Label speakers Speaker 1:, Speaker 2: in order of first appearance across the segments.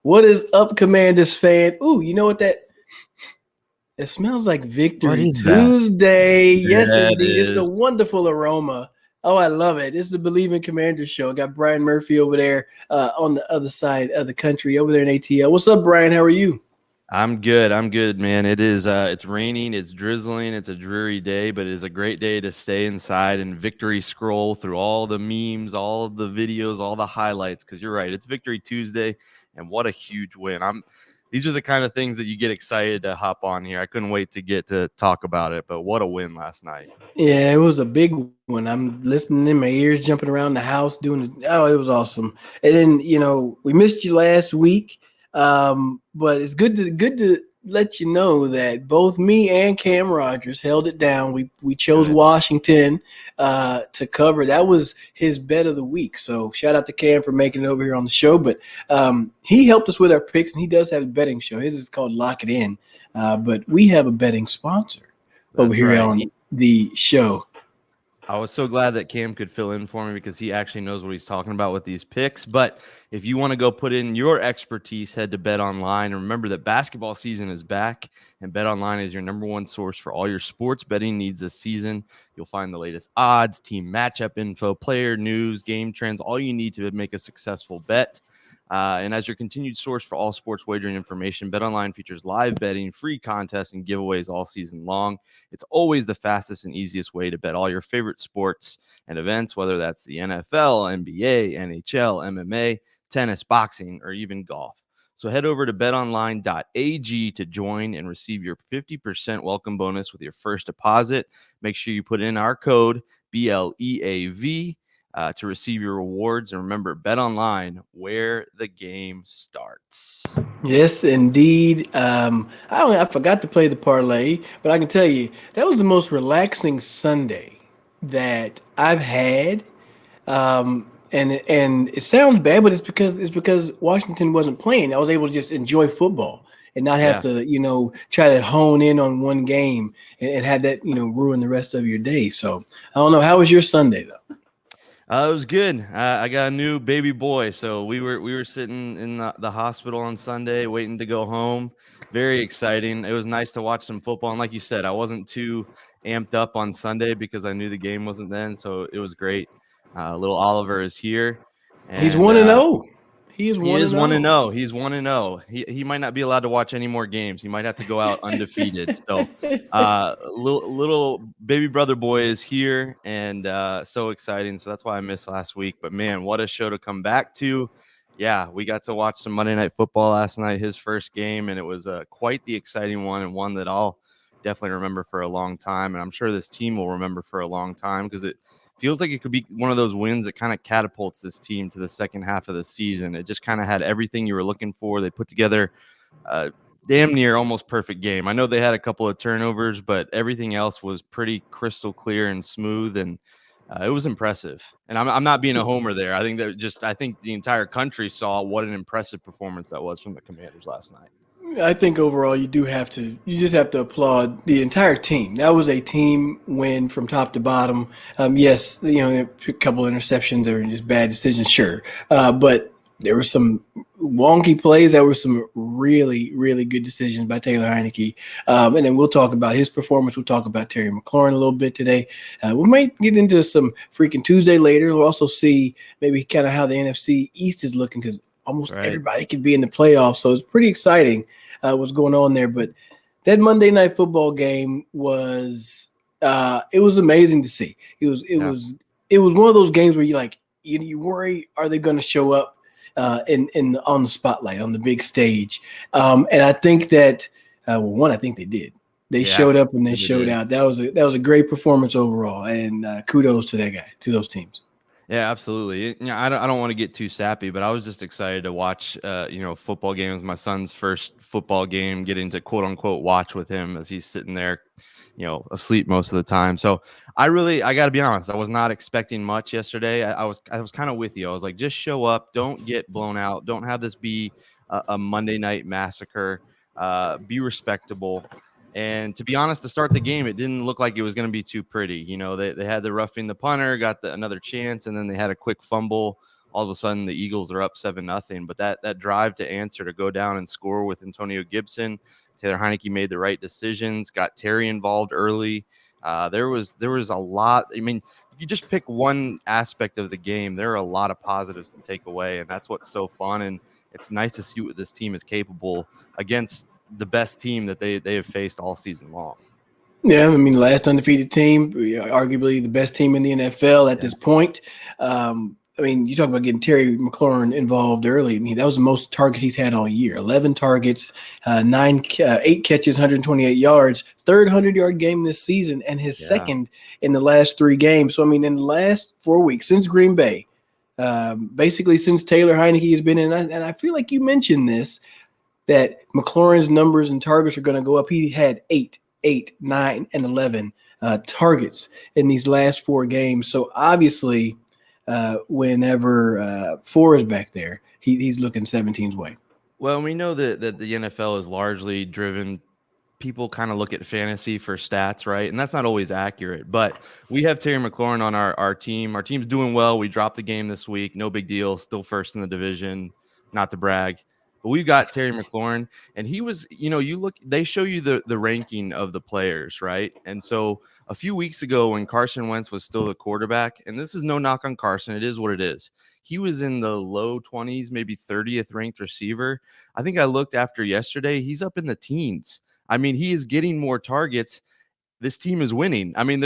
Speaker 1: What is up, Commanders fan? Ooh, you know what that? It smells like
Speaker 2: What
Speaker 1: Victory
Speaker 2: is that?
Speaker 1: Tuesday. Yes,
Speaker 2: Yeah, it
Speaker 1: indeed. It's a
Speaker 2: is.
Speaker 1: wonderful aroma. Oh, I love it. This is the Believe in Commanders show. Got Brian Murphy over there on the other side of the country, over there in ATL. What's up, Brian? How are you?
Speaker 2: I'm good. I'm good, man. It is it's raining, it's drizzling, it's a dreary day, but it is a great day to stay inside and victory scroll through all the memes, all of the videos, all the highlights cuz you're right. It's Victory Tuesday and what a huge win. These are the kind of things that you get excited to hop on here. I couldn't wait to get to talk about it, but what a win last night.
Speaker 1: Yeah, it was a big one. I'm listening in my ears, jumping around the house, doing it. Oh, it was awesome. And then we missed you last week, but it's good to let you know that both me and Cam Rogers held it down. We chose
Speaker 2: Good.
Speaker 1: Washington to cover. That was his bet of the week. So shout out to Cam for making it over here on the show. But he helped us with our picks, and he does have a betting show. His is called Lock It In. But we have a betting sponsor over
Speaker 2: That's
Speaker 1: here
Speaker 2: right.
Speaker 1: on the show.
Speaker 2: I was so glad that Cam could fill in for me because he actually knows what he's talking about with these picks. But if you want to go put in your expertise, head to Bet Online. And remember that basketball season is back, and Bet Online is your number one source for all your sports betting needs this season. You'll find the latest odds, team matchup info, player news, game trends, all you need to make a successful bet. And as your continued source for all sports wagering information, BetOnline features live betting, free contests, and giveaways all season long. It's always the fastest and easiest way to bet all your favorite sports and events, whether that's the NFL, NBA, NHL, MMA, tennis, boxing, or even golf. So head over to betonline.ag to join and receive your 50% welcome bonus with your first deposit. Make sure you put in our code BLEAV to receive your rewards. And remember, Bet Online, where the game starts.
Speaker 1: Yes, indeed. I forgot to play the parlay, but I can tell you that was the most relaxing Sunday that I've had. And it sounds bad, but it's because Washington wasn't playing. I was able to just enjoy football and not have
Speaker 2: Yeah.
Speaker 1: to try to hone in on one game and have that ruin the rest of your day. So I don't know. How was your Sunday though?
Speaker 2: It was good. I got a new baby boy, so we were sitting in the hospital on Sunday, waiting to go home. Very exciting. It was nice to watch some football, and like you said, I wasn't too amped up on Sunday because I knew the game wasn't then, so it was great. Little Oliver is here,
Speaker 1: He's
Speaker 2: and
Speaker 1: 1-0. He is
Speaker 2: he
Speaker 1: one
Speaker 2: is
Speaker 1: and
Speaker 2: 1 and
Speaker 1: zero.
Speaker 2: 0. He's 1 and 0. He might not be allowed to watch any more games. He might have to go out undefeated. So, little baby brother boy is here, and so exciting. So that's why I missed last week. But man, what a show to come back to! Yeah, we got to watch some Monday Night Football last night, his first game, and it was quite the exciting one, and one that I'll definitely remember for a long time, and I'm sure this team will remember for a long time because it feels like it could be one of those wins that kind of catapults this team to the second half of the season. It just kind of had everything you were looking for. They put together a damn near almost perfect game. I know they had a couple of turnovers, but everything else was pretty crystal clear and smooth, and it was impressive. And I'm not being a homer there. I think the entire country saw what an impressive performance that was from the Commanders last night.
Speaker 1: I think overall you just have to applaud the entire team. That was a team win from top to bottom. Yes, a couple of interceptions or just bad decisions, sure, but there were some wonky plays. There were some really, really good decisions by Taylor Heineke. And then we'll talk about his performance. We'll talk about Terry McLaurin a little bit today. We might get into some freaking Tuesday later. We'll also see maybe kind of how the NFC East is looking because almost
Speaker 2: Right.
Speaker 1: everybody could be in the playoffs. So it's pretty exciting what's going on there. But that Monday Night Football game was it was amazing to see. It was one of those games where you worry, are they going to show up on the spotlight on the big stage? And I think that I think they did. They showed up and they showed out. That was a great performance overall, and kudos to that guy, to those teams.
Speaker 2: Yeah, absolutely. I don't want to get too sappy, but I was just excited to watch, football games. My son's first football game, getting to quote unquote watch with him as he's sitting there, asleep most of the time. So I got to be honest, I was not expecting much yesterday. I was kind of with you. I was like, just show up, don't get blown out, don't have this be a Monday night massacre, be respectable. And to be honest, to start the game, it didn't look like it was going to be too pretty. They had the roughing the punter, got another chance, and then they had a quick fumble all of a sudden the Eagles are up 7-0. But that drive to answer, to go down and score with Antonio Gibson, Taylor Heineke made the right decisions, got Terry involved early. There was a lot. I mean, you just pick one aspect of the game, there are a lot of positives to take away, and that's what's so fun. And it's nice to see what this team is capable against the best team that they have faced all season long.
Speaker 1: Yeah, I mean, the last undefeated team, arguably the best team in the NFL at this point. I mean, you talk about getting Terry McLaurin involved early. I mean, that was the most targets he's had all year. 11 targets, 8 catches, 128 yards, third 100-yard game this season, and his second in the last 3 games. So, I mean, in the last 4 weeks, since Green Bay, basically since Taylor Heineke has been in, and I feel like you mentioned this, that McLaurin's numbers and targets are going to go up. He had 8, 9, and 11 targets in these last 4 games. So obviously, whenever 4 is back there, he's looking 17's way.
Speaker 2: Well, we know that the NFL is largely driven. People kind of look at fantasy for stats, right? And that's not always accurate. But we have Terry McLaurin on our team. Our team's doing well. We dropped the game this week. No big deal. Still first in the division. Not to brag. But we've got Terry McLaurin, and he was, you look, they show you the ranking of the players, right? And so a few weeks ago when Carson Wentz was still the quarterback, and this is no knock on Carson, it is what it is. He was in the low 20s, maybe 30th ranked receiver. I think I looked after yesterday, he's up in the teens. I mean, he is getting more targets. This team is winning. I mean,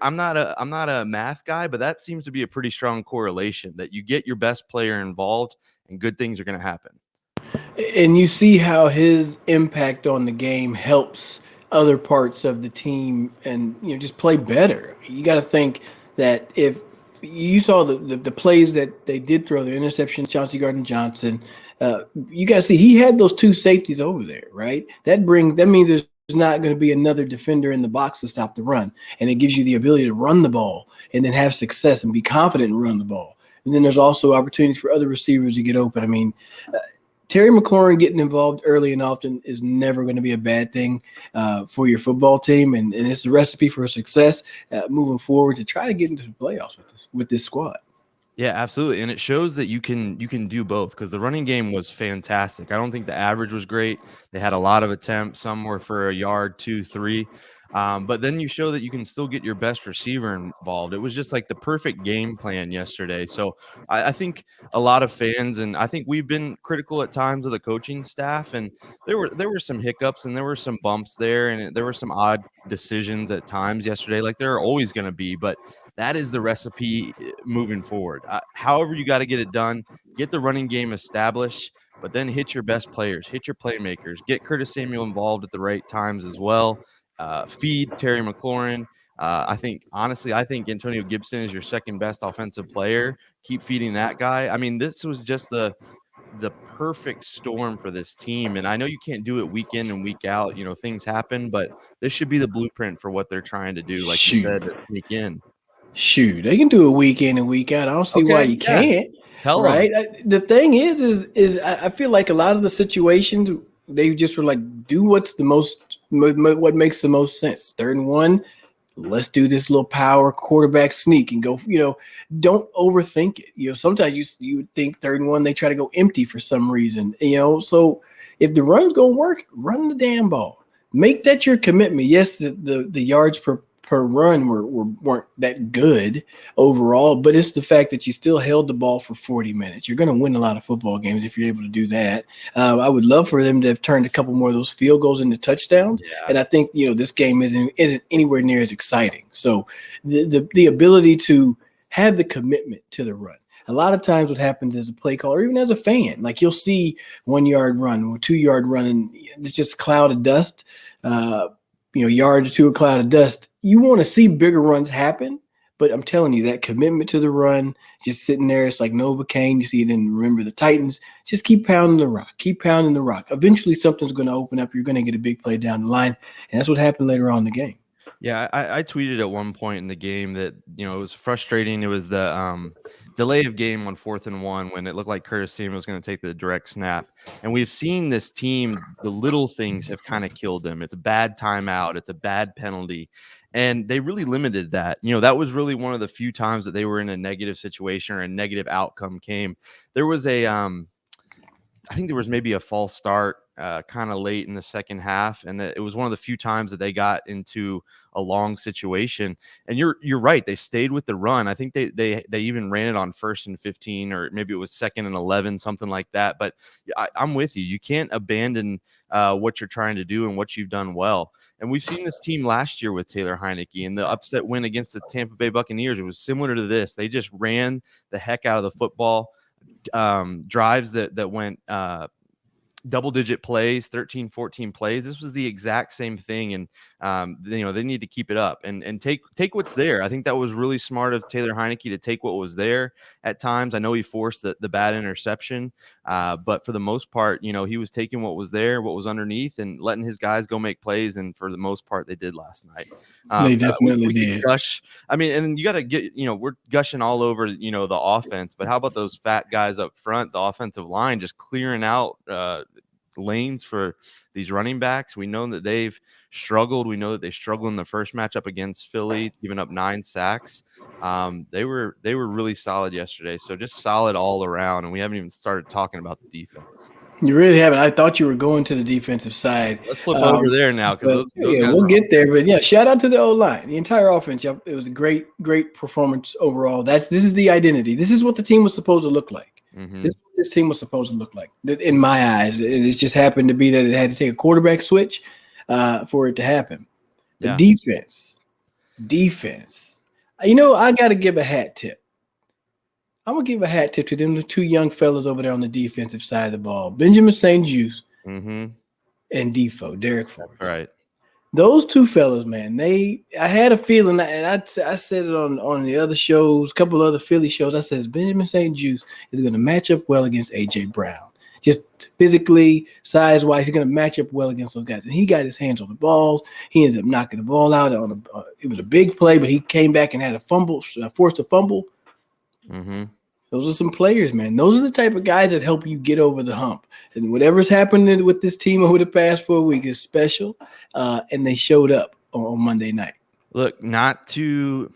Speaker 2: I'm not a math guy, but that seems to be a pretty strong correlation that you get your best player involved and good things are going to happen.
Speaker 1: And you see how his impact on the game helps other parts of the team and just play better. You got to think that if you saw the plays that they did throw, the interception, Chauncey Gardner-Johnson, you got to see he had those 2 safeties over there, right? That means there's not going to be another defender in the box to stop the run, and it gives you the ability to run the ball and then have success and be confident and run the ball. And then there's also opportunities for other receivers to get open. I mean, Terry McLaurin getting involved early and often is never going to be a bad thing for your football team, and it's a recipe for success moving forward to try to get into the playoffs with this squad.
Speaker 2: Yeah, absolutely, and it shows that you can do both because the running game was fantastic. I don't think the average was great. They had a lot of attempts. Some were for a yard, 2, 3. But then you show that you can still get your best receiver involved. It was just like the perfect game plan yesterday. So I think a lot of fans, and I think we've been critical at times of the coaching staff, and there were some hiccups and there were some bumps there, and there were some odd decisions at times yesterday, like there are always going to be. But that is the recipe moving forward. However you got to get it done, get the running game established, but then hit your best players, hit your playmakers, get Curtis Samuel involved at the right times as well. Feed Terry McLaurin. I think Antonio Gibson is your second best offensive player. Keep feeding that guy. I mean, this was just the perfect storm for this team. And I know you can't do it week in and week out. Things happen, but this should be the blueprint for what they're trying to do. Like you said, to sneak in.
Speaker 1: Shoot, they can do it week in and week out. I don't see why you can't.
Speaker 2: Tell
Speaker 1: right?
Speaker 2: them.
Speaker 1: The thing is I feel like a lot of the situations they just were like, do what makes the most sense. 3rd and 1, let's do this little power quarterback sneak and go. Don't overthink it. Sometimes you would think 3rd and 1 they try to go empty for some reason. So if the run's gonna work, run the damn ball. Make that your commitment. Yes, the yards per run weren't that good overall, but it's the fact that you still held the ball for 40 minutes. You're going to win a lot of football games if you're able to do that. I would love for them to have turned a couple more of those field goals into touchdowns. Yeah. And I think, this game isn't anywhere near as exciting. So the ability to have the commitment to the run. A lot of times what happens as a play caller, or even as a fan, like you'll see 1-yard run or 2-yard run, and it's just a cloud of dust, yard or 2 a cloud of dust. You want to see bigger runs happen, but I'm telling you, that commitment to the run, just sitting there, it's like Novocaine. You see it in Remember the Titans. Just keep pounding the rock. Keep pounding the rock. Eventually, something's going to open up. You're going to get a big play down the line, and that's what happened later on in the game.
Speaker 2: Yeah, I tweeted at one point in the game that, it was frustrating. It was the delay of game on 4th and 1 when it looked like Curtis Samuel was going to take the direct snap. And we've seen this team, the little things have kind of killed them. It's a bad timeout, it's a bad penalty. And they really limited that. That was really one of the few times that they were in a negative situation or a negative outcome came. There was I think there was maybe a false start kind of late in the second half, and that it was one of the few times that they got into a long situation. And you're right; they stayed with the run. I think they even ran it on 1st and 15, or maybe it was 2nd and 11, something like that. But I'm with you. You can't abandon what you're trying to do and what you've done well. And we've seen this team last year with Taylor Heineke and the upset win against the Tampa Bay Buccaneers. It was similar to this. They just ran the heck out of the football. Drives that went double digit plays, 13, 14 plays. This was the exact same thing. And, they need to keep it up and take what's there. I think that was really smart of Taylor Heineke to take what was there at times. I know he forced the bad interception, but for the most part, he was taking what was there, what was underneath, and letting his guys go make plays. And for the most part, they did last night.
Speaker 1: They definitely
Speaker 2: we could
Speaker 1: did.
Speaker 2: gush. I mean, and you got to get, we're gushing all over, the offense, but how about those fat guys up front, the offensive line, just clearing out lanes for these running backs? We know that they've struggled. We know that they struggled in the first matchup against Philly, giving up 9 sacks. They were really solid yesterday. So just solid all around. And we haven't even started talking about the defense.
Speaker 1: You really haven't. I thought you were going to the defensive side.
Speaker 2: Let's flip over there now, because those guys
Speaker 1: we'll
Speaker 2: are
Speaker 1: get there. But yeah, shout out to the O line, the entire offense. It was a great performance overall. This is the identity. This is what the team was supposed to look like.
Speaker 2: Mm-hmm.
Speaker 1: This team was supposed to look like, in my eyes. It just happened to be that it had to take a quarterback switch for it to happen. The defense. I got to give a hat tip. I'm going to give a hat tip to them, the 2 young fellas over there on the defensive side of the ball, Benjamin St. Juste and Derek Ford.
Speaker 2: Right.
Speaker 1: Those 2 fellas, man, I had a feeling, and I said it on the other shows, a couple other Philly shows. I said Benjamin St. Juste is going to match up well against A.J. Brown. Just physically, size-wise, he's going to match up well against those guys. And he got his hands on the balls. He ended up knocking the ball out. It was a big play, but he came back and had a fumble, forced a fumble.
Speaker 2: Mm-hmm.
Speaker 1: Those are some players, man. Those are the type of guys that help you get over the hump. And whatever's happening with this team over the past 4 weeks is special, and they showed up on Monday night.
Speaker 2: Look, not to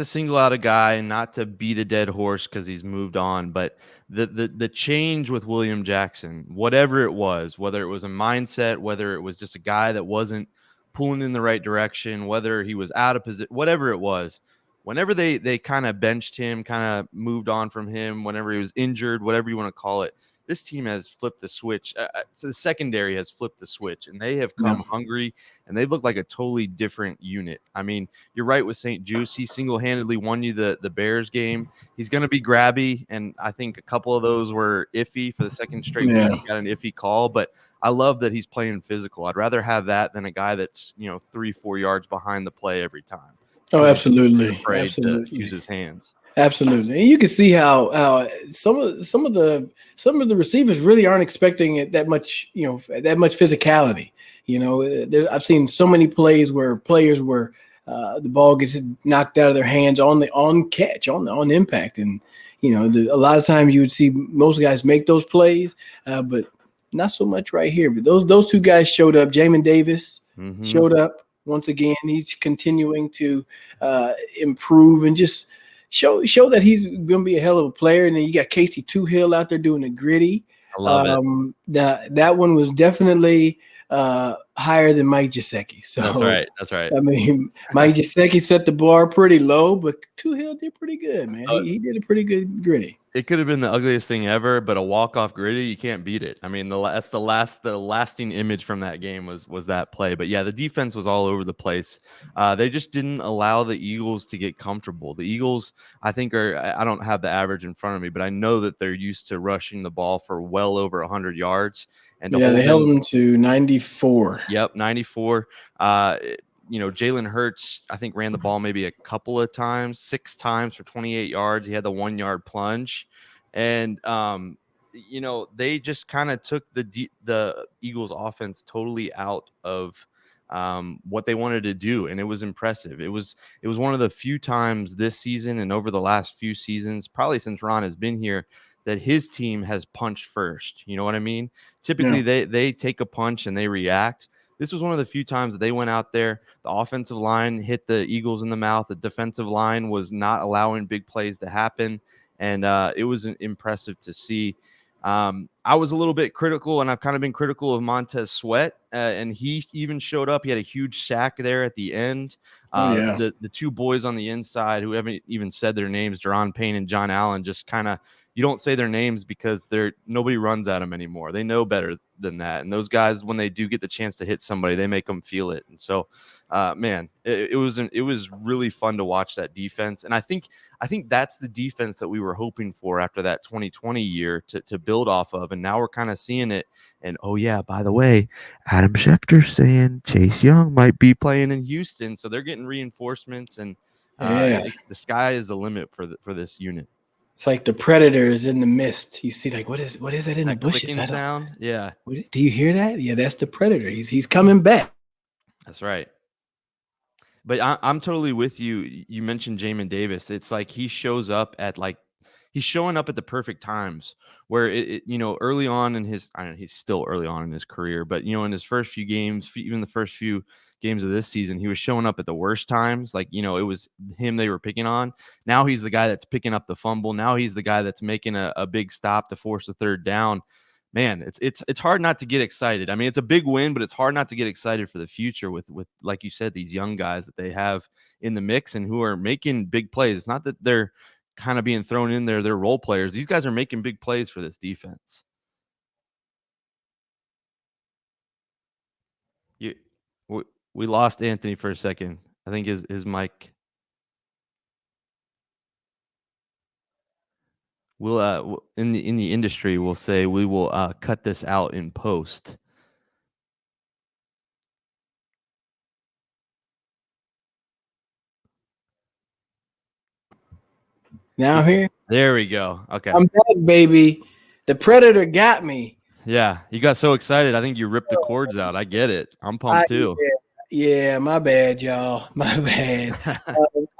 Speaker 2: single out a guy and not to beat a dead horse because he's moved on, but the change with William Jackson, whatever it was, whether it was a mindset, whether it was just a guy that wasn't pulling in the right direction, whether he was out of position, whatever it was, whenever they kind of benched him, kind of moved on from him, whenever he was injured, whatever you want to call it, this team has flipped the switch. So the secondary has flipped the switch, and they have come hungry, and they look like a totally different unit. I mean, you're right with St. Juste. He single-handedly won you the Bears game. He's going to be grabby, and I think a couple of those were iffy for the second straight week. He got an iffy call, but I love that he's playing physical. I'd rather have that than a guy that's 3-4 yards behind the play every time.
Speaker 1: Oh, absolutely.
Speaker 2: Afraid to use his hands.
Speaker 1: Absolutely, and you can see how some of the receivers really aren't expecting it that much physicality. I've seen so many plays where players were the ball gets knocked out of their hands on catch, on impact, and a lot of times you would see most guys make those plays, but not so much right here. But those 2 guys showed up. Jamin Davis showed up once again. He's continuing to improve and just show that he's going to be a hell of a player. And then you got Casey Toohill out there doing the gritty.
Speaker 2: I love it.
Speaker 1: That one was definitely higher than Mike Gesicki. So
Speaker 2: That's right.
Speaker 1: I mean, Mike Gesicki set the bar pretty low, but Toohill did pretty good, man. He did a pretty good gritty.
Speaker 2: It could have been the ugliest thing ever, but a walk-off gritty, you can't beat it. I mean, that's the lasting image from that game was that play. But yeah, the defense was all over the place. They just didn't allow the Eagles to get comfortable. The Eagles, I think, I don't have the average in front of me, but I know that they're used to rushing the ball for well over 100 yards. And
Speaker 1: they held them to 94.
Speaker 2: Yep, 94. Jalen Hurts, I think, ran the ball maybe a couple of times, 6 times for 28 yards. He had the 1-yard plunge. And, they just kind of took the Eagles offense totally out of what they wanted to do, and it was impressive. It was one of the few times this season and over the last few seasons, probably since Ron has been here, that his team has punched first. You know what I mean? Typically, they take a punch and they react. This was one of the few times that they went out there. The offensive line hit the Eagles in the mouth. The defensive line was not allowing big plays to happen, and it was impressive to see. I was a little bit critical, and I've kind of been critical of Montez Sweat, and he even showed up. He had a huge sack there at the end. The two boys on the inside who haven't even said their names, Deron Payne and John Allen, just kind of, you don't say their names because nobody runs at them anymore. They know better than that. And those guys, when they do get the chance to hit somebody, they make them feel it. And so, man, it was really fun to watch that defense. And I think that's the defense that we were hoping for after that 2020 year to build off of. And now we're kind of seeing it. And, oh, yeah, by the way, Adam Schefter's saying Chase Young might be playing in Houston. So they're getting reinforcements, and the sky is the limit for this unit.
Speaker 1: It's like the predator is in the mist. You see, like, what is that in the bushes?
Speaker 2: Clicking sound? Yeah.
Speaker 1: Do you hear that? Yeah, that's the predator. He's coming back.
Speaker 2: That's right. But I'm totally with you. You mentioned Jamin Davis. It's like he shows up at he's showing up at the perfect times where early on in his, I don't know, he's still early on in his career, but in his first few games, even the first few games of this season, he was showing up at the worst times. Like, it was him they were picking on. Now he's the guy that's picking up the fumble. Now he's the guy that's making a big stop to force the third down. Man, it's hard not to get excited. I mean, it's a big win, but it's hard not to get excited for the future with like you said, these young guys that they have in the mix and who are making big plays. It's not that they're kind of being thrown in there, they're role players. These guys are making big plays for this defense. We lost Anthony for a second. I think his mic. We'll in the industry we'll say we will cut this out in post.
Speaker 1: Now here.
Speaker 2: There we go. Okay.
Speaker 1: I'm back, baby. The predator got me.
Speaker 2: Yeah, you got so excited. I think you ripped the cords out. I get it. I'm pumped too.
Speaker 1: Yeah, my bad, y'all. My bad.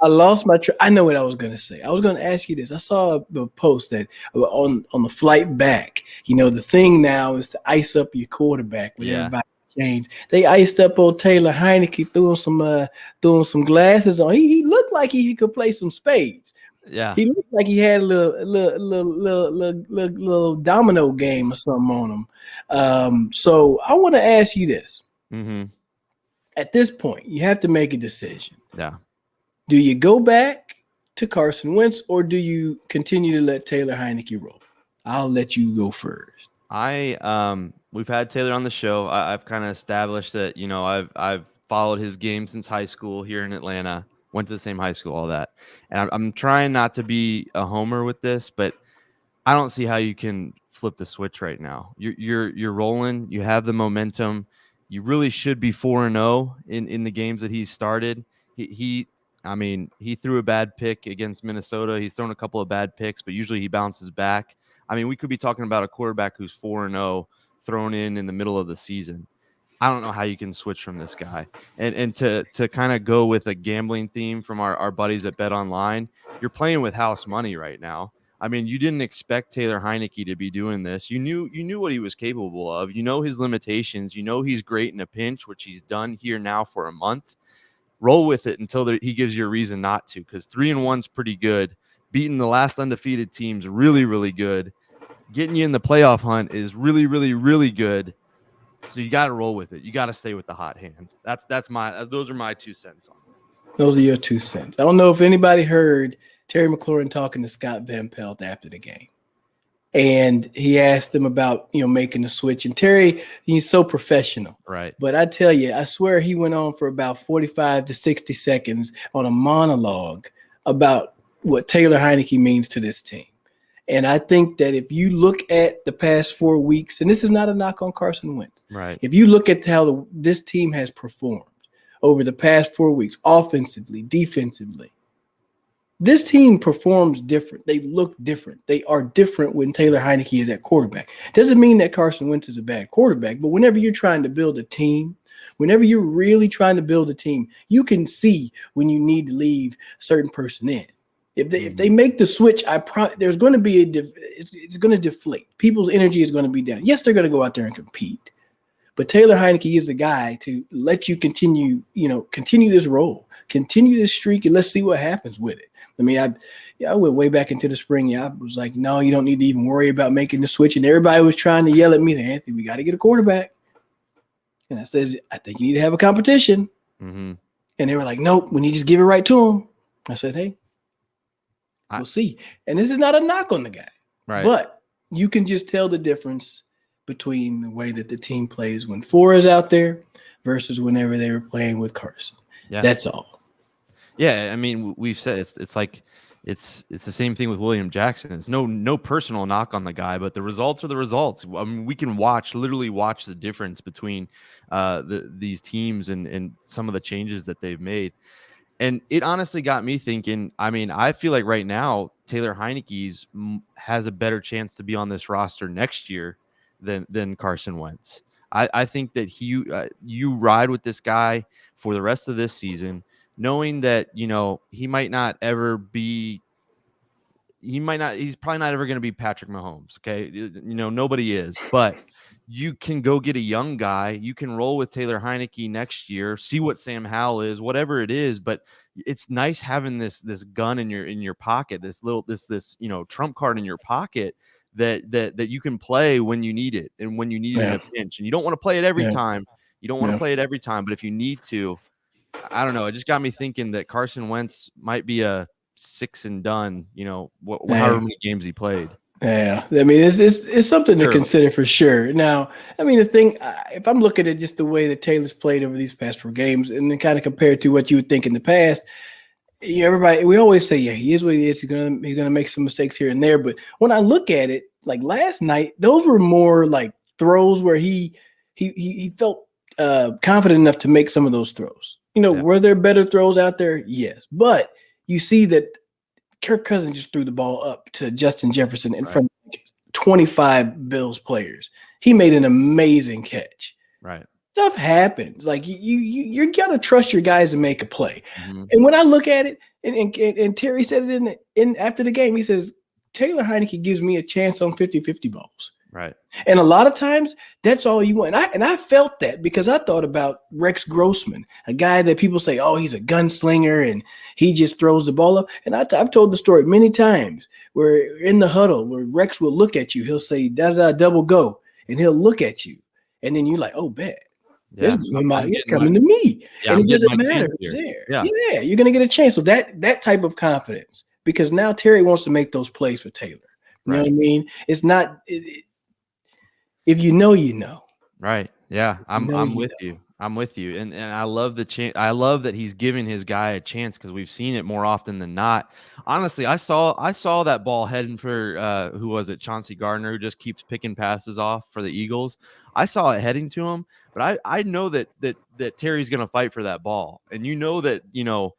Speaker 1: I lost my I know what I was going to say. I was going to ask you this. I saw a post that on the flight back, the thing now is to ice up your quarterback when everybody changed. They iced up old Taylor Heineke, throwing some glasses on. He looked like he could play some spades.
Speaker 2: Yeah,
Speaker 1: he looked like he had a little domino game or something on him. So I want to ask you this.
Speaker 2: Mm-hmm.
Speaker 1: At this point, you have to make a decision.
Speaker 2: Yeah.
Speaker 1: Do you go back to Carson Wentz, or do you continue to let Taylor Heineke roll? I'll let you go first.
Speaker 2: We've had Taylor on the show. I've kind of established that, I've followed his game since high school here in Atlanta. Went to the same high school, all that. And I'm trying not to be a homer with this, but I don't see how you can flip the switch right now. You're rolling. You have the momentum. You really should be 4-0 in the games that he started. He threw a bad pick against Minnesota. He's thrown a couple of bad picks, but usually he bounces back. I mean, we could be talking about a quarterback who's 4-0 thrown in the middle of the season. I don't know how you can switch from this guy. And to kind of go with a gambling theme from our buddies at Bet Online, you're playing with house money right now. I mean, you didn't expect Taylor Heineke to be doing this. You knew what he was capable of. You know his limitations. You know he's great in a pinch, which he's done here now for a month. Roll with it until he gives you a reason not to, because 3-1's pretty good. Beating the last undefeated team's really, really good. Getting you in the playoff hunt is really, really, really good. So you got to roll with it. You got to stay with the hot hand. Those are my 2 cents on it.
Speaker 1: Those are your 2 cents. I don't know if anybody heard Terry McLaurin talking to Scott Van Pelt after the game. And he asked him about, making the switch. And Terry, he's so professional.
Speaker 2: Right.
Speaker 1: But I tell you, I swear he went on for about 45 to 60 seconds on a monologue about what Taylor Heineke means to this team. And I think that if you look at the past 4 weeks, and this is not a knock on Carson Wentz.
Speaker 2: Right.
Speaker 1: If you look at how this team has performed over the past 4 weeks, offensively, defensively, This team performs different. They look different. They are different when Taylor Heineke is at quarterback. Doesn't mean that Carson Wentz is a bad quarterback, but whenever you're trying to build a team, whenever you're really trying to build a team, you can see when you need to leave a certain person in. If they make the switch, there's going to be it's going to deflate. People's energy is going to be down. Yes, they're going to go out there and compete, but Taylor Heineke is the guy to let you continue this role, continue this streak, and let's see what happens with it. I mean, I went way back into the spring. I was like, no, you don't need to even worry about making the switch. And everybody was trying to yell at me, Anthony, we got to get a quarterback. And I says, I think you need to have a competition.
Speaker 2: Mm-hmm.
Speaker 1: And they were like, nope, we need to just give it right to him. I said, hey, we'll see. And this is not a knock on the guy.
Speaker 2: Right.
Speaker 1: But you can just tell the difference between the way that the team plays when Four is out there versus whenever they were playing with Carson. Yeah. That's all.
Speaker 2: Yeah, I mean, we've said it's like it's the same thing with William Jackson. It's no personal knock on the guy, but the results are the results. I mean, we can literally watch the difference between these teams and some of the changes that they've made. And it honestly got me thinking. I mean, I feel like right now Taylor Heineke's has a better chance to be on this roster next year than Carson Wentz. I think that you ride with this guy for the rest of this season, knowing that he might not ever be. He's probably not ever going to be Patrick Mahomes. Okay, nobody is, but you can go get a young guy. You can roll with Taylor Heineke next year, see what Sam Howell is, whatever it is. But it's nice having this gun in your pocket, this trump card in your pocket that you can play when you need it and when you need it in a pinch. And you don't want to play it every time. You don't want to play it every time, but if you need to, I don't know. It just got me thinking that Carson Wentz might be a 6 and done. However many games he played.
Speaker 1: Yeah, I mean, it's something to consider for sure. Now, I mean, the thing, if I'm looking at just the way that Taylor's played over these past 4 games, and then kind of compared to what you would think in the past, we always say, yeah, he is what he is. He's gonna make some mistakes here and there. But when I look at it, like last night, those were more like throws where he felt confident enough to make some of those throws. Were there better throws out there? Yes, but you see that Kirk Cousins just threw the ball up to Justin Jefferson in front of 25 Bills players. He made an amazing catch.
Speaker 2: Right.
Speaker 1: Stuff happens. Like you gotta trust your guys to make a play.
Speaker 2: Mm-hmm.
Speaker 1: And when I look at it, and Terry said it in after the game, he says, Taylor Heineke gives me a chance on 50-50 balls.
Speaker 2: Right.
Speaker 1: And a lot of times that's all you want. And I felt that because I thought about Rex Grossman, a guy that people say, oh, he's a gunslinger and he just throws the ball up. And I've told the story many times where in the huddle where Rex will look at you, he'll say, double go, and he'll look at you. And then you're like, oh, bad.
Speaker 2: Yeah.
Speaker 1: He's coming to me.
Speaker 2: Yeah,
Speaker 1: and it doesn't matter who's there. Yeah, you're going to get a chance. So that type of confidence, because now Terry wants to make those plays for Taylor. You know what I mean? It's not if you know, you know.
Speaker 2: Right. Yeah. I'm with you. I'm with you. And I love the chance. I love that he's giving his guy a chance because we've seen it more often than not. Honestly, I saw that ball heading for who was it? Chauncey Gardner, who just keeps picking passes off for the Eagles. I saw it heading to him, but I know that Terry's going to fight for that ball. And that,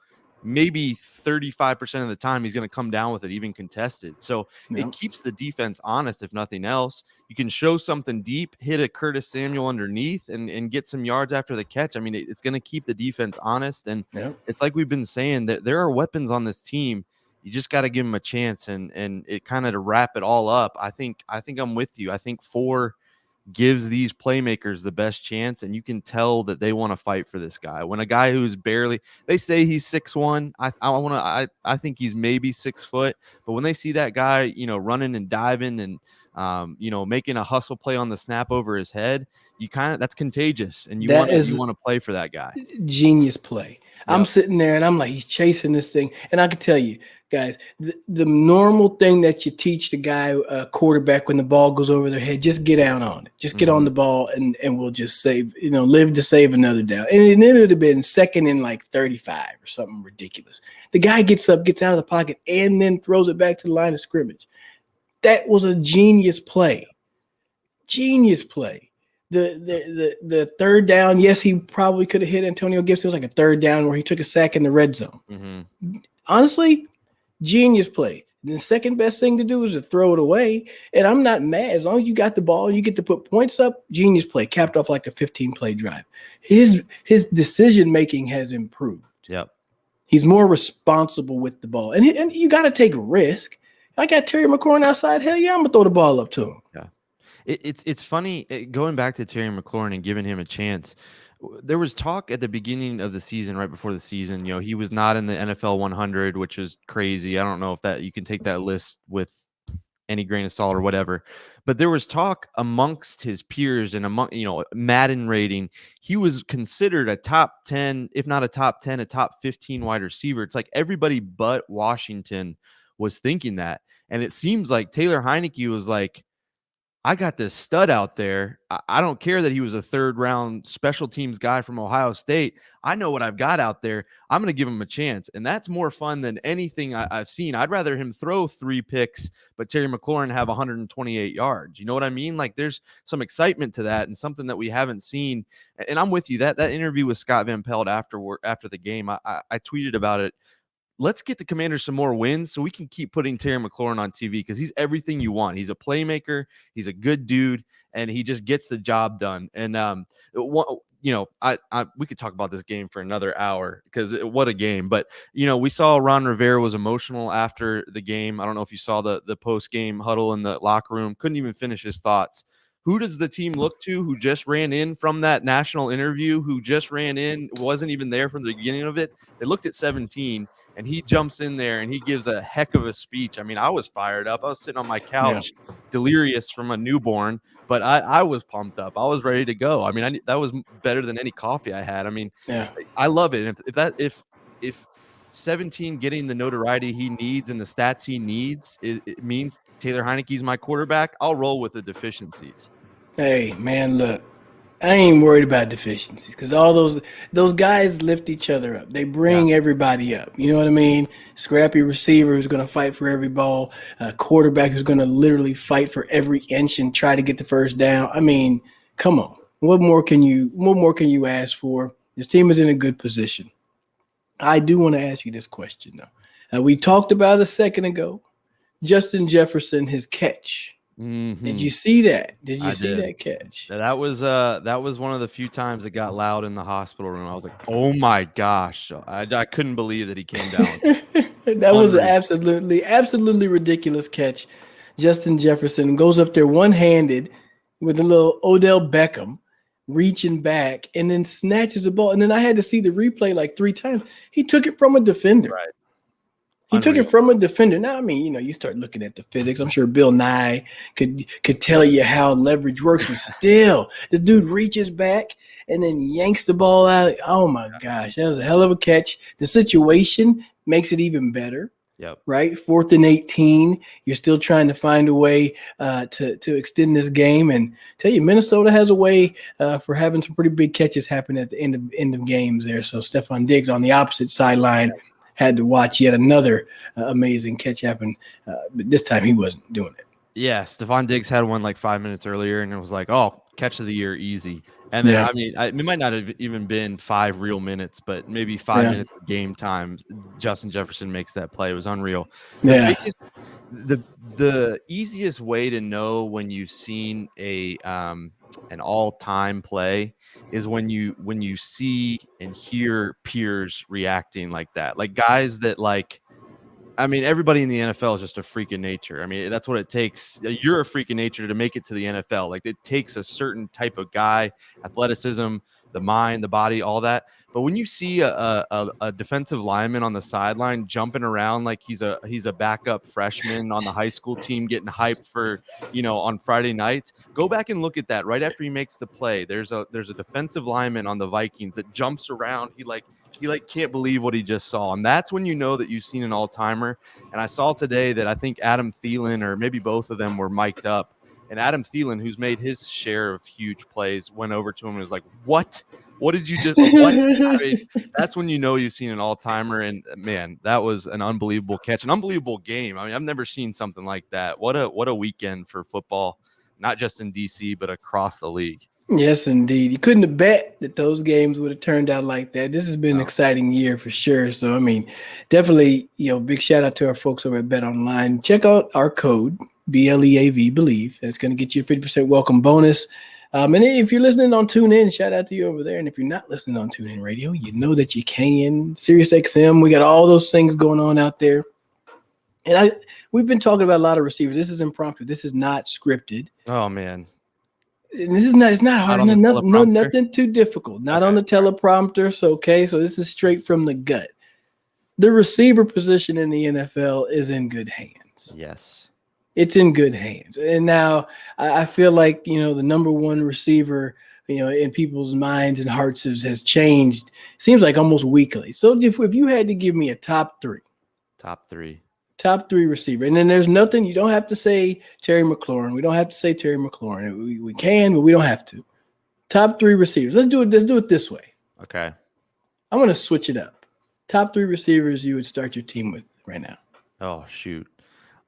Speaker 2: maybe 35% of the time he's going to come down with it, even contested. So it keeps the defense honest, if nothing else. You can show something deep, hit a Curtis Samuel underneath and get some yards after the catch. I mean, it's going to keep the defense honest. And it's like we've been saying that there are weapons on this team. You just got to give them a chance. And it kind of to wrap it all up. I think I'm with you. I think 4 gives these playmakers the best chance, and you can tell that they want to fight for this guy. When a guy who's they say he's 6'1", I think he's maybe 6 foot, but when they see that guy, running and diving and making a hustle play on the snap over his head, that's contagious, and you want to play for that guy.
Speaker 1: Genius play. Yep. I'm sitting there and I'm like, he's chasing this thing, and I can tell you guys, the normal thing that you teach the guy, quarterback, when the ball goes over their head, just get out on it. Just get on the ball and we'll just save, live to save another down. And it would have been 2nd and like 35 or something ridiculous. The guy gets up, gets out of the pocket, and then throws it back to the line of scrimmage. That was a genius play. Genius play. The 3rd down, yes, he probably could have hit Antonio Gibson. It was like a 3rd down where he took a sack in the red zone.
Speaker 2: Mm-hmm.
Speaker 1: Honestly, Genius play. The second best thing to do is to throw it away. And I'm not mad. As long as you got the ball, you get to put points up. Genius play, capped off like a 15-play drive. His decision making has improved.
Speaker 2: Yep.
Speaker 1: He's more responsible with the ball. And you got to take risk. I got Terry McLaurin outside. Hell yeah, I'm going to throw the ball up to him.
Speaker 2: Yeah. It's funny going back to Terry McLaurin and giving him a chance. There was talk at the beginning of the season, right before the season, he was not in the NFL 100, which is crazy. I don't know if that you can take that list with any grain of salt or whatever, but there was talk amongst his peers and among, Madden rating. He was considered a top 10, if not a top 10, a top 15 wide receiver. It's like everybody but Washington was thinking that. And it seems like Taylor Heineke was like, I got this stud out there. I don't care that he was a third-round special teams guy from Ohio State. I know what I've got out there. I'm going to give him a chance, and that's more fun than anything I've seen. I'd rather him throw 3 picks, but Terry McLaurin have 128 yards. You know what I mean? Like, there's some excitement to that and something that we haven't seen. And I'm with you. That interview with Scott Van Pelt after the game, I tweeted about it. Let's get the Commanders some more wins so we can keep putting Terry McLaurin on TV because he's everything you want. He's a playmaker. He's a good dude, and he just gets the job done. And, we could talk about this game for another hour because what a game. But, we saw Ron Rivera was emotional after the game. I don't know if you saw the post-game huddle in the locker room. Couldn't even finish his thoughts. Who does the team look to who just ran in from that national interview, who just ran in, wasn't even there from the beginning of it? They looked at 17. And he jumps in there and he gives a heck of a speech. I mean, I was fired up. I was sitting on my couch, delirious from a newborn, but I was pumped up. I was ready to go. I mean, that was better than any coffee I had. I mean, I love it. If 17 getting the notoriety he needs and the stats he needs, it means Taylor Heineke's my quarterback, I'll roll with the deficiencies.
Speaker 1: Hey, man, look. I ain't worried about deficiencies because all those guys lift each other up. They bring everybody up. You know what I mean? Scrappy receiver who's going to fight for every ball. A quarterback who's going to literally fight for every inch and try to get the first down. I mean, come on. What more can you ask for? This team is in a good position. I do want to ask you this question though. We talked about a second ago. Justin Jefferson, his catch.
Speaker 2: Mm-hmm.
Speaker 1: Did you see that? Did you see that catch?
Speaker 2: That was one of the few times it got loud in the hospital room. I was like, oh my gosh. I couldn't believe that he came down.
Speaker 1: That was an absolutely ridiculous catch. Justin Jefferson goes up there one-handed with a little Odell Beckham reaching back and then snatches the ball. And then I had to see the replay like 3 times. He took it from a defender.
Speaker 2: Right.
Speaker 1: He took it from a defender. Now, I mean, you start looking at the physics. I'm sure Bill Nye could tell you how leverage works, but still, this dude reaches back and then yanks the ball out. Oh, my gosh. That was a hell of a catch. The situation makes it even better.
Speaker 2: Yep.
Speaker 1: Right? 4th and 18. You're still trying to find a way to extend this game. And tell you, Minnesota has a way for having some pretty big catches happen at the end of games there. So Stephon Diggs on the opposite sideline had to watch yet another amazing catch happen. But this time he wasn't doing it.
Speaker 2: Yeah, Stephon Diggs had one like 5 minutes earlier, and it was like, oh, catch of the year, easy. And then, I mean, it might not have even been 5 real minutes, but maybe 5 minutes of game time. Justin Jefferson makes that play. It was unreal. The easiest way to know when you've seen an all-time play is when you see and hear peers reacting like that, like guys that I mean, everybody in the NFL is just a freak of nature. I mean, that's what it takes. You're a freak of nature to make it to the NFL. Like, it takes a certain type of guy, athleticism, the mind, the body, all that. But when you see a defensive lineman on the sideline jumping around like he's a backup freshman on the high school team getting hyped for, on Friday nights, go back and look at that right after he makes the play. There's a defensive lineman on the Vikings that jumps around. He can't believe what he just saw. And that's when you know that you've seen an all-timer. And I saw today that I think Adam Thielen, or maybe both of them, were mic'd up. And Adam Thielen, who's made his share of huge plays, went over to him and was like, what? What did you just – what? I mean, that's when you know you've seen an all-timer. And, man, that was an unbelievable catch, an unbelievable game. I mean, I've never seen something like that. What a weekend for football, not just in D.C., but across the league.
Speaker 1: Yes, indeed. You couldn't have bet that those games would have turned out like that. This has been an
Speaker 2: No.
Speaker 1: exciting year for sure. So, I mean, definitely, big shout out to our folks over at Bet Online. Check out our code, BLEAV, Believe. That's going to get you a 50% welcome bonus. And if you're listening on TuneIn, shout out to you over there. And if you're not listening on TuneIn Radio, you know that you can. SiriusXM, we got all those things going on out there. And we've been talking about a lot of receivers. This is impromptu. This is not scripted.
Speaker 2: Oh man.
Speaker 1: And this is not. It's not hard.
Speaker 2: On the
Speaker 1: Nothing too difficult. Not on the teleprompter. So okay. So this is straight from the gut. The receiver position in the NFL is in good hands.
Speaker 2: Yes,
Speaker 1: it's in good hands. And now I feel like the number one receiver in people's minds and hearts has changed. Seems like almost weekly. So if you had to give me a top three receiver. And then there's nothing, you don't have to say Terry McLaurin. We don't have to say Terry McLaurin. We can, but we don't have to. Top three receivers. Let's do it this way.
Speaker 2: Okay.
Speaker 1: I'm going to switch it up. Top three receivers you would start your team with right now.
Speaker 2: Oh, shoot.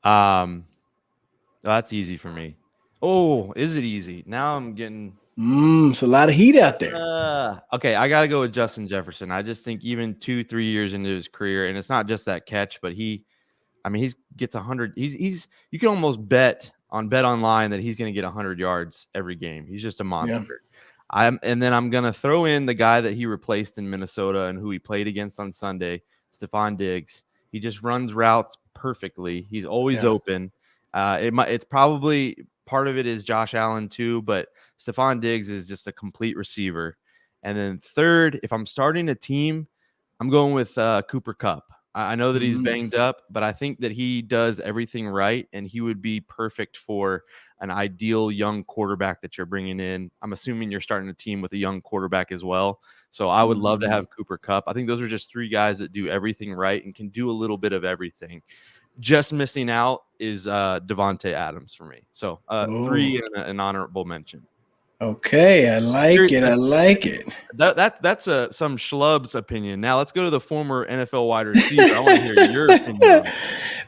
Speaker 2: That's easy for me. Oh, is it easy? Now I'm getting...
Speaker 1: It's a lot of heat out there.
Speaker 2: Okay, I got to go with Justin Jefferson. I just think even 2-3 years into his career, and it's not just that catch, but he gets 100. You can almost bet online that he's going to get 100 yards every game. He's just a monster. Yeah. And then I'm going to throw in the guy that he replaced in Minnesota and who he played against on Sunday, Stephon Diggs. He just runs routes perfectly. He's always open. It's probably part of it is Josh Allen too, but Stephon Diggs is just a complete receiver. And then third, if I'm starting a team, I'm going with Cooper Kupp. I know that he's banged up, but I think that he does everything right, and he would be perfect for an ideal young quarterback that you're bringing in. I'm assuming you're starting a team with a young quarterback as well. So I would love to have Cooper Kupp. I think those are just three guys that do everything right and can do a little bit of everything. Just missing out is Devontae Adams for me. So 3 and an honorable mention.
Speaker 1: Okay, I like it.
Speaker 2: That's some schlub's opinion. Now let's go to the former NFL wide receiver. I want to hear your opinion.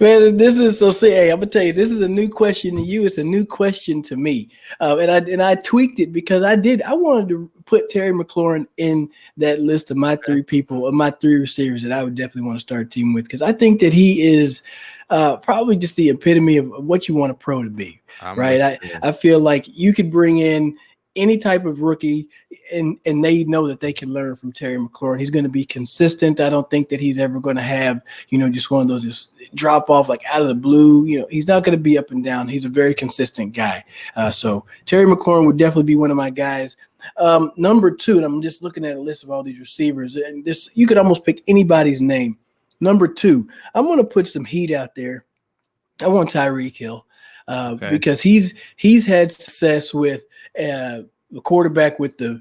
Speaker 1: Man, this is so. Hey, I'm gonna tell you, this is a new question to you. It's a new question to me, and I tweaked it because I wanted to put Terry McLaurin in that list of my three receivers that I would definitely want to start a team with, because I think that he is probably just the epitome of what you want a pro to be. Right? I feel like you could bring in any type of rookie and they know that they can learn from Terry McLaurin. He's going to be consistent. I don't think that he's ever going to have, just one of those just drop off like out of the blue. He's not going to be up and down. He's a very consistent guy. So Terry McLaurin would definitely be one of my guys. Number two, and I'm just looking at a list of all these receivers, and you could almost pick anybody's name. Number two, I'm going to put some heat out there. I want Tyreek Hill. Because he's had success with a quarterback with the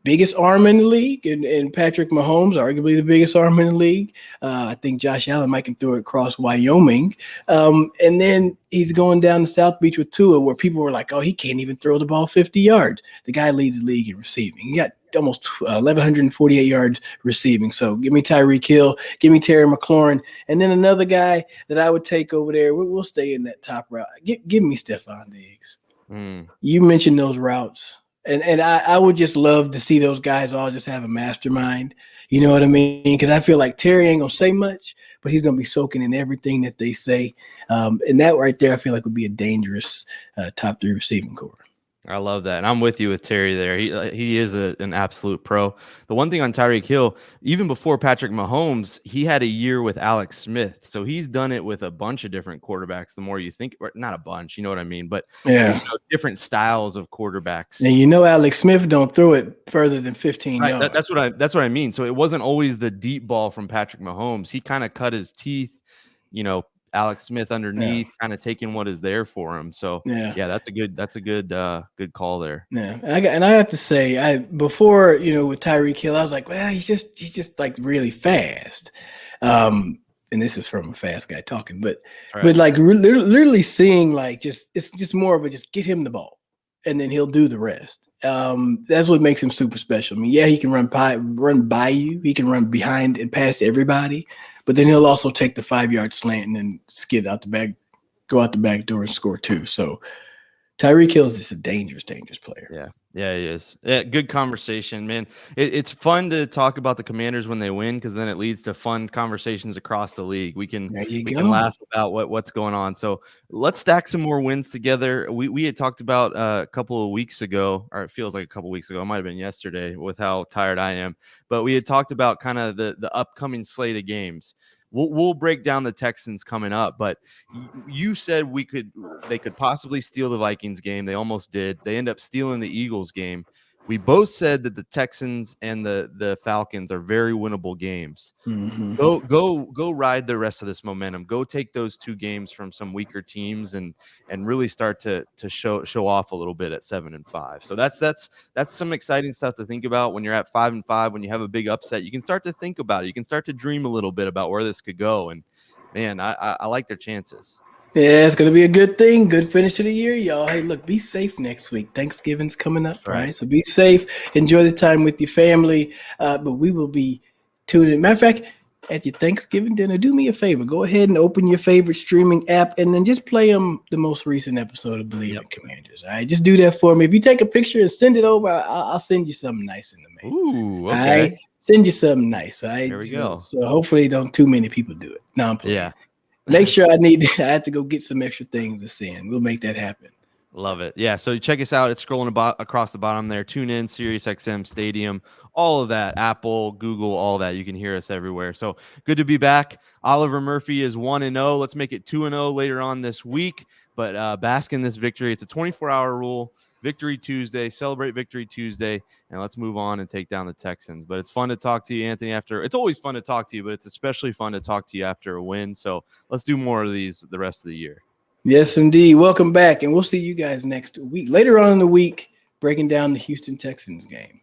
Speaker 1: biggest arm in the league, and Patrick Mahomes, arguably the biggest arm in the league. I think Josh Allen might can throw it across Wyoming. And then he's going down to South Beach with Tua, where people were like, oh, he can't even throw the ball 50 yards. The guy leads the league in receiving. He got almost 1,148 yards receiving. So give me Tyreek Hill, give me Terry McLaurin, and then another guy that I would take over there. We'll stay in that top route. Give me Stephon Diggs. You mentioned those routes. And I would just love to see those guys all just have a mastermind. You know what I mean? Because I feel like Terry ain't going to say much, but he's going to be soaking in everything that they say. And that right there, I feel like would be a dangerous top three receiving core.
Speaker 2: I love that. And I'm with you with Terry there. He is an absolute pro. The one thing on Tyreek Hill, even before Patrick Mahomes, he had a year with Alex Smith. So he's done it with a bunch of different quarterbacks. The more you think, not a bunch, you know what I mean? But different styles of quarterbacks.
Speaker 1: And Alex Smith don't throw it further than 15 yards.
Speaker 2: That's what I mean. So it wasn't always the deep ball from Patrick Mahomes. He kind of cut his teeth, Alex Smith underneath, kind of taking what is there for him. So that's a good call there.
Speaker 1: Yeah, and I have to say, before with Tyreek Hill, I was like, well, he's just like really fast. And this is from a fast guy talking, but like literally seeing like it's just more of a just get him the ball, and then he'll do the rest. That's what makes him super special. I mean, he can run by you, he can run behind and past everybody. But then he'll also take the 5-yard slant and then skid out the back, go out the back door and score too. So Tyreek Hill is just a dangerous player.
Speaker 2: Yeah, he is. Yeah, good conversation, man. It's fun to talk about the Commanders when they win because then it leads to fun conversations across the league. We can
Speaker 1: There you
Speaker 2: we can
Speaker 1: go.
Speaker 2: laugh about what's going on. So let's stack some more wins together. We had talked about a couple of weeks ago, or it feels like a couple of weeks ago. It might have been yesterday with how tired I am. But we had talked about kind of the upcoming slate of games. We'll break down the Texans coming up, but you said they could possibly steal the Vikings game. They almost did. They end up stealing the Eagles game. We both said that the Texans and the Falcons are very winnable games.
Speaker 1: Mm-hmm.
Speaker 2: Go ride the rest of this momentum. Go take those two games from some weaker teams and really start to show off a little bit at 7-5. So that's some exciting stuff to think about when you're at 5-5. When you have a big upset, you can start to think about it. You can start to dream a little bit about where this could go. And man, I like their chances.
Speaker 1: Yeah, it's gonna be a good thing. Good finish to the year, y'all. Hey, look, be safe next week. Thanksgiving's coming up,
Speaker 2: Right.
Speaker 1: right? So be safe. Enjoy the time with your family. But we will be tuning in. Matter of fact, at your Thanksgiving dinner, do me a favor. Go ahead and open your favorite streaming app, and then just play them the most recent episode of Believe in Commanders. All right, just do that for me. If you take a picture and send it over, I'll send you something nice in the mail.
Speaker 2: Ooh, okay.
Speaker 1: All right, send you something nice. All right,
Speaker 2: There we go.
Speaker 1: So hopefully, don't too many people do it. No, I'm playing.
Speaker 2: Yeah.
Speaker 1: Make sure I have to go get some extra things to send. We'll make that happen.
Speaker 2: Love it. Yeah. So check us out. It's scrolling across the bottom there. Tune in, SiriusXM, Stadium, all of that. Apple, Google, all that. You can hear us everywhere. So good to be back. Oliver Murphy is 1-0. Let's make it 2-0 later on this week. But bask in this victory. It's a 24-hour rule. Victory Tuesday. Celebrate Victory Tuesday. And let's move on and take down the Texans. But it's fun to talk to you, Anthony, after. It's always fun to talk to you, but it's especially fun to talk to you after a win. So let's do more of these the rest of the year.
Speaker 1: Yes, indeed. Welcome back. And we'll see you guys next week. Later on in the week, breaking down the Houston Texans game.